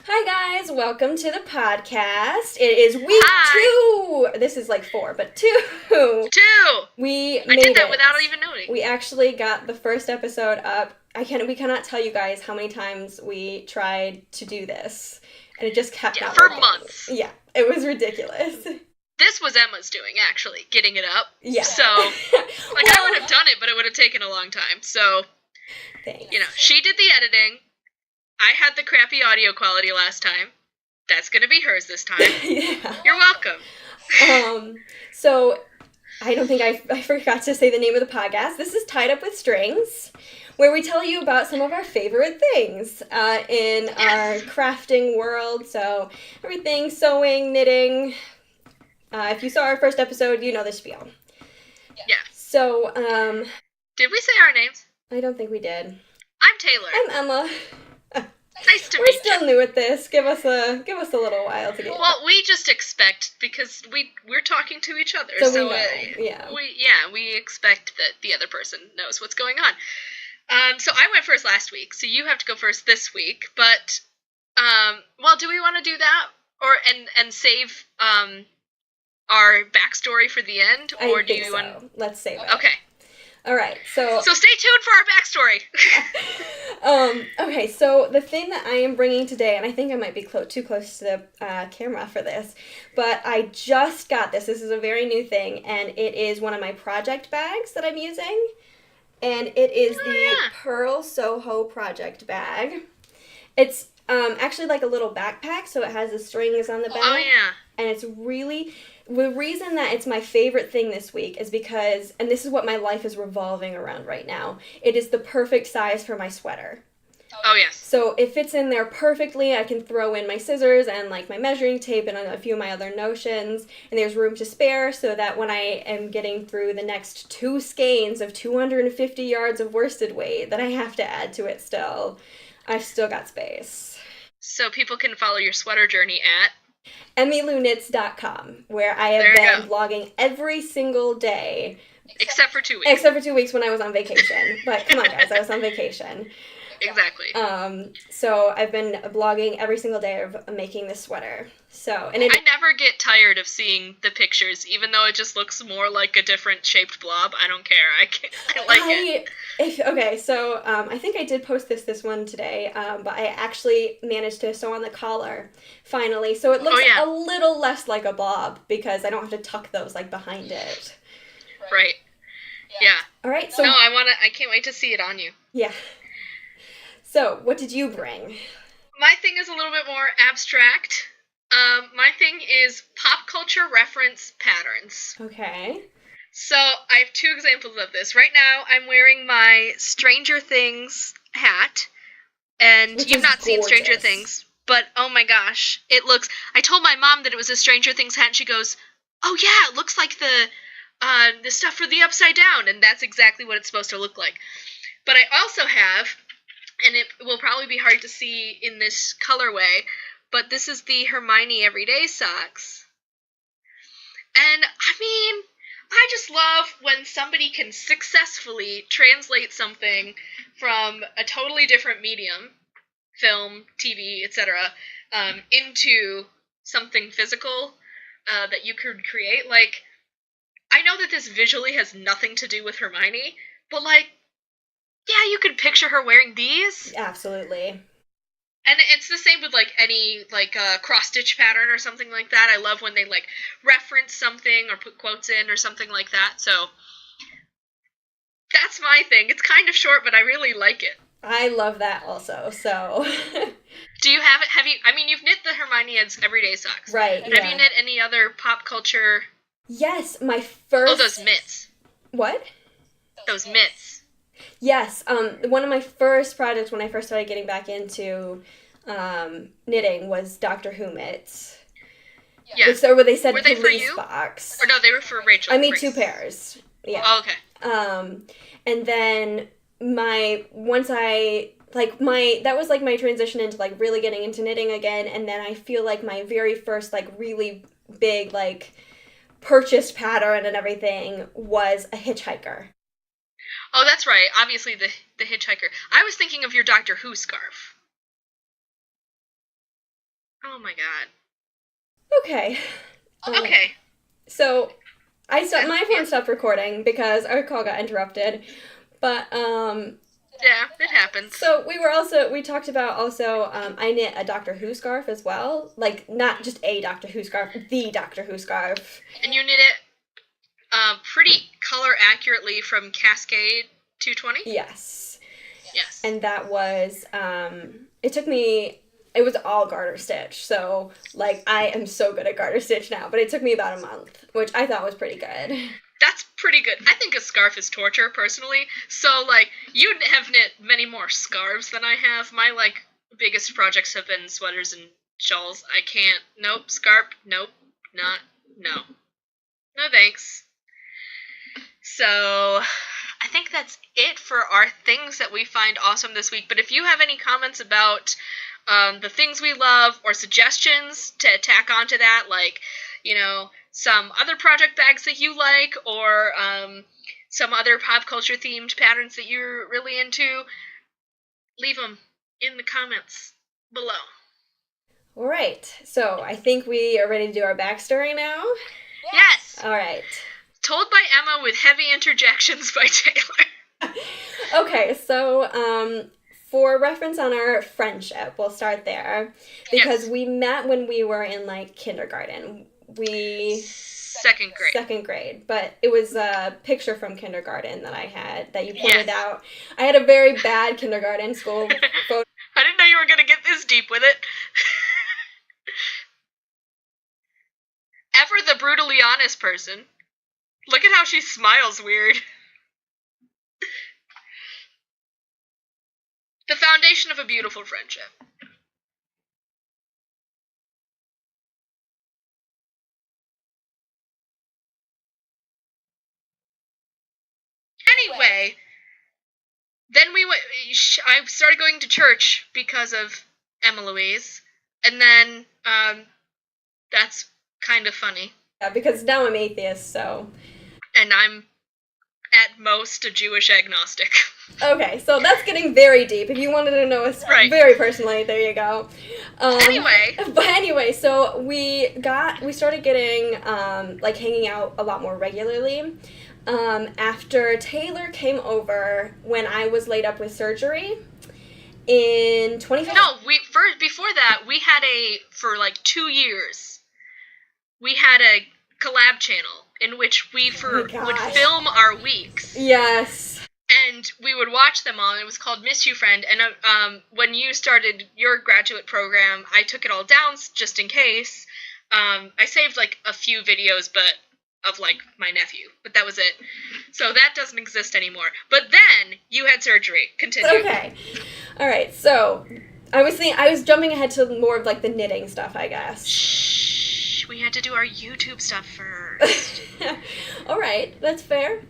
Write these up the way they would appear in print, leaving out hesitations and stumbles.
Hi guys, welcome to the podcast. It is week Hi! 2. This is like 4, but 2. Two! We I did made that it. without even knowing. We actually got the first episode up. We cannot tell you guys how many times we tried to do this, and it just kept Yeah, not for working. months. Yeah, it was ridiculous. This was Emma's doing, actually, getting it up. Yeah. So, I would have done it, but it would have taken a long time. So, Thanks. she did the editing. I had the crappy audio quality last time. That's gonna be hers this time. Yeah. You're welcome. So I don't think I forgot to say the name of the podcast. This is Tied Up with Strings, where we tell you about some of our favorite things in our crafting world. So everything, sewing, knitting. If you saw our first episode, you know the spiel. Yeah. So, Did we say our names? I don't think we did. I'm Taylor. I'm Emma. Nice to We're meet still you. new at this. Give us a little while to get. Well, we just expect, because we're talking to each other, So we so know, yeah. we expect that the other person knows what's going on. So I went first last week, so you have to go first this week. But, well, do we want to do that, or and save our backstory for the end, or do you want? Let's save it. Okay. All right. So stay tuned for our backstory. Okay, so the thing that I am bringing today, and I think I might be too close to the camera for this, but I just got this. This is a very new thing, and it is one of my project bags that I'm using, and it is the Pearl Soho project bag. It's actually like a little backpack, so it has the strings on the back. Oh yeah. And it's really, the reason that it's my favorite thing this week is because, and this is what my life is revolving around right now, it is the perfect size for my sweater. Oh yes. So it fits in there perfectly. I can throw in my scissors and like my measuring tape and a few of my other notions, and there's room to spare so that when I am getting through the next 2 skeins of 250 yards of worsted weight that I have to add to it still, I've still got space. So people can follow your sweater journey at emmyluknits.com, where I have been blogging every single day. Except for 2 weeks. Except for 2 weeks when I was on vacation. But come on, guys, I was on vacation. Exactly. So I've been blogging every single day of making this sweater. So, and I never get tired of seeing the pictures, even though it just looks more like a different shaped blob. I don't care. I like it. Okay, so I think I did post this one today, but I actually managed to sew on the collar finally, so it looks a little less like a blob because I don't have to tuck those like behind it. Right. Yeah. All right. So no, I can't wait to see it on you. Yeah. So, what did you bring? My thing is a little bit more abstract. My thing is pop culture reference patterns. Okay. So, I have 2 examples of this. Right now, I'm wearing my Stranger Things hat, and you've not seen Stranger Things, but oh my gosh, it looks... I told my mom that it was a Stranger Things hat, and she goes, oh yeah, it looks like the stuff for the Upside Down, and that's exactly what it's supposed to look like. But I also have... and it will probably be hard to see in this colorway, but this is the Hermione Everyday Socks. And, I mean, I just love when somebody can successfully translate something from a totally different medium, film, TV, etc., into something physical that you could create. Like, I know that this visually has nothing to do with Hermione, but, like, yeah, you could picture her wearing these. Absolutely. And it's the same with, like, any, like, cross-stitch pattern or something like that. I love when they, like, reference something or put quotes in or something like that. So, that's my thing. It's kind of short, but I really like it. I love that also, so... Do you have it? You've knit the Hermione Everyday Socks. Right, Have you knit any other pop culture... Yes, my first... Oh, those mitts. What? Those mitts. Yes, one of my first projects when I first started getting back into knitting was Doctor Who mitts. Yeah. So where they said were they police for you? Box. Or no, they were for Rachel. I made 2 pairs. Yeah. Oh, okay. And then that was like my transition into like really getting into knitting again, and then I feel like my very first like really big like purchased pattern and everything was a hitchhiker. Oh, that's right. Obviously, the hitchhiker. I was thinking of your Doctor Who scarf. Oh my god. Okay. Okay. So my Yeah. phone stopped recording because our call got interrupted. But Yeah, it happens. so we talked about also I knit a Doctor Who scarf as well, like not just a Doctor Who scarf, the Doctor Who scarf. And you knit it pretty color accurately from Cascade 220? Yes. Yes. And that was it took me, it was all garter stitch, so like I am so good at garter stitch now, but it took me about a month, which I thought was pretty good. That's pretty good. I think a scarf is torture, personally. So, like, you have knit many more scarves than I have. My, like, biggest projects have been sweaters and shawls. I can't. Nope. Scarf. Nope. Not. No. No thanks. So, I think that's it for our things that we find awesome this week. But if you have any comments about the things we love or suggestions to tack onto that, like, some other project bags that you like, or some other pop culture themed patterns that you're really into, leave them in the comments below. All right, so I think we are ready to do our backstory now. Yes! All right. Told by Emma with heavy interjections by Taylor. Okay, so for reference on our friendship, we'll start there because Yes. we met when we were in like kindergarten. Second grade, but it was a picture from kindergarten that I had that you pointed out. I had a very bad kindergarten school photo. I didn't know you were going to get this deep with it. Ever the brutally honest person. Look at how she smiles weird. The foundation of a beautiful friendship. Anyway, then I started going to church because of Emma Louise, and then that's kind of funny. Yeah, because now I'm atheist, so. And I'm at most a Jewish agnostic. Okay, so that's getting very deep. If you wanted to know us very personally, there you go. Anyway, so we started getting like hanging out a lot more regularly. After Taylor came over when I was laid up with surgery in 2015. No, before that we had for like 2 years. We had a collab channel in which we would film our weeks. Yes. And we would watch them all, and it was called Miss You Friend. And when you started your graduate program, I took it all down just in case. I saved like a few videos, but of like my nephew, but that was it. So that doesn't exist anymore. But then you had surgery. Continue. Okay. All right. So I was jumping ahead to more of like the knitting stuff, I guess. Shh. We had to do our YouTube stuff first. All right, that's fair.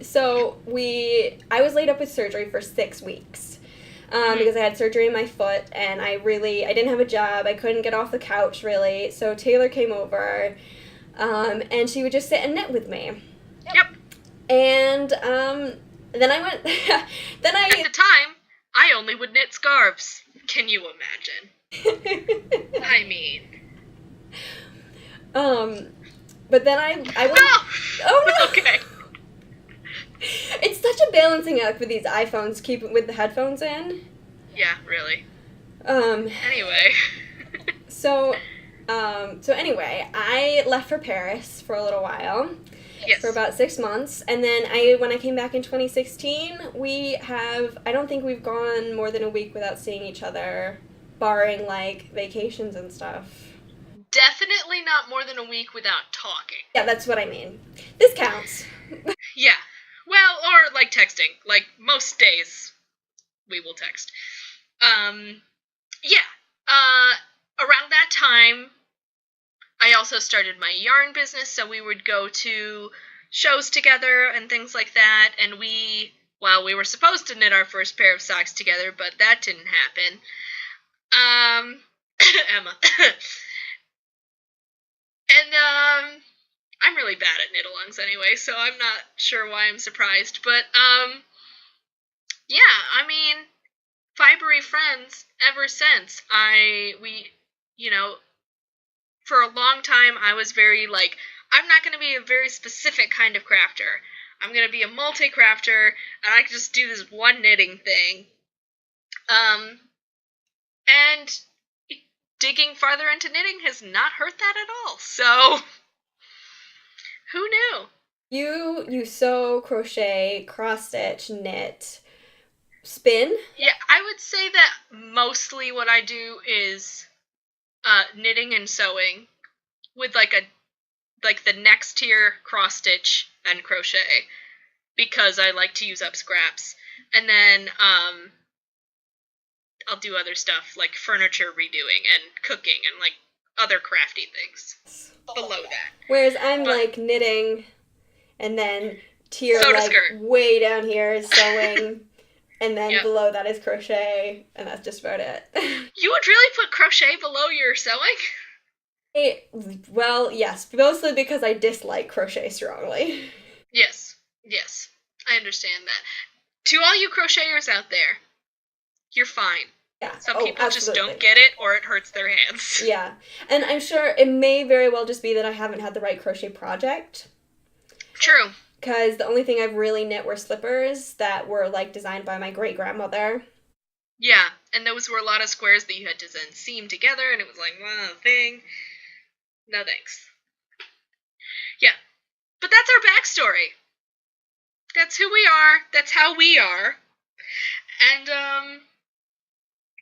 So I was laid up with surgery for 6 weeks. Because I had surgery in my foot, and I didn't have a job. I couldn't get off the couch, really. So Taylor came over, and she would just sit and knit with me. Yep. And then I went. Then I. At the time, I only would knit scarves. Can you imagine? I mean. But then I went. No! Oh no! Okay. It's such a balancing act with these iPhones, with the headphones in. Yeah, really. Anyway. So anyway, I left for Paris for a little while. Yes. For about 6 months, and then when I came back in 2016, I don't think we've gone more than a week without seeing each other, barring like vacations and stuff. Definitely not more than a week without talking. Yeah, that's what I mean. This counts. Yeah. Well, or like texting. Like most days we will text. Yeah. Around that time I also started my yarn business, so we would go to shows together and things like that, and we were supposed to knit our first pair of socks together, but that didn't happen. Emma. And I'm really bad at knit-alongs anyway, so I'm not sure why I'm surprised. But, yeah, I mean, fibery friends ever since. you know, for a long time I was very like, I'm not going to be a very specific kind of crafter. I'm going to be a multi-crafter, and I can just do this one knitting thing. And digging farther into knitting has not hurt that at all. So, who knew? You sew, crochet, cross stitch, knit, spin. Yeah, I would say that mostly what I do is knitting and sewing, with like the next tier cross stitch and crochet, because I like to use up scraps. And then I'll do other stuff like furniture redoing and cooking and like other crafty things below that. Whereas I'm like knitting, and then tier Sew to like skirt. way down here is sewing, and then Yep. below that is crochet, and that's just about it. You would really put crochet below your sewing? Well, yes, mostly because I dislike crochet strongly. Yes, I understand that. To all you crocheters out there, you're fine. Yeah. Some people absolutely. just don't get it, or it hurts their hands. Yeah, and I'm sure it may very well just be that I haven't had the right crochet project. True. Because the only thing I've really knit were slippers that were like designed by my great grandmother. Yeah, and those were a lot of squares that you had to then seam together, and it was like, wow, thing. No thanks. Yeah, but that's our backstory. That's who we are. That's how we are. And,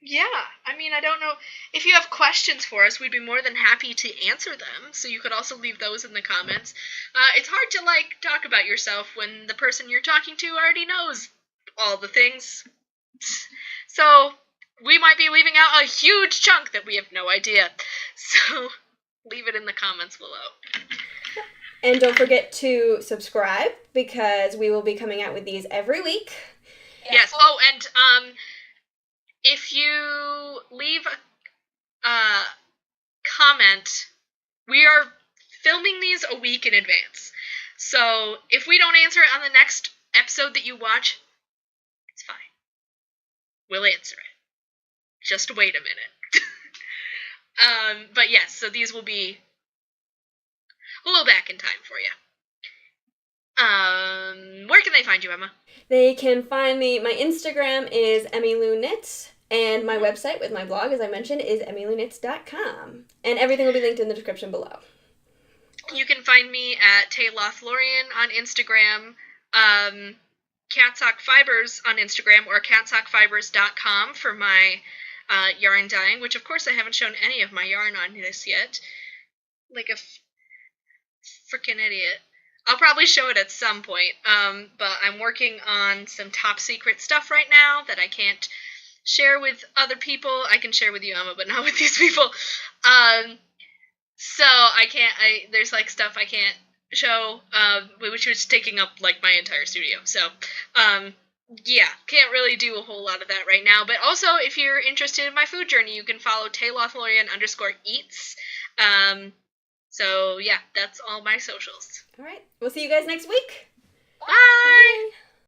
yeah, I mean, I don't know. If you have questions for us, we'd be more than happy to answer them, so you could also leave those in the comments. It's hard to, like, talk about yourself when the person you're talking to already knows all the things. So, we might be leaving out a huge chunk that we have no idea. So, leave it in the comments below. And don't forget to subscribe, because we will be coming out with these every week. Yes. Oh, and, if you leave a comment, we are filming these a week in advance. So if we don't answer it on the next episode that you watch, it's fine. We'll answer it. Just wait a minute. But yes, so these will be a little back in time for you. Where can they find you, Emma? They can find me. My Instagram is EmmyLouKnits, and my website with my blog, as I mentioned, is emmyluknits.com. And everything will be linked in the description below. You can find me at TayLothlorian on Instagram, Catsock Fibers on Instagram, or catsockfibers.com for my yarn dyeing, which of course I haven't shown any of my yarn on this yet. Like a freaking idiot. I'll probably show it at some point, but I'm working on some top secret stuff right now that I can't share with other people. I can share with you, Emma, but not with these people. So there's like stuff I can't show, which was taking up like my entire studio. So, yeah, can't really do a whole lot of that right now. But also, if you're interested in my food journey, you can follow TayLothlorian_eats. So, yeah, that's all my socials. All right. We'll see you guys next week. Bye! Bye.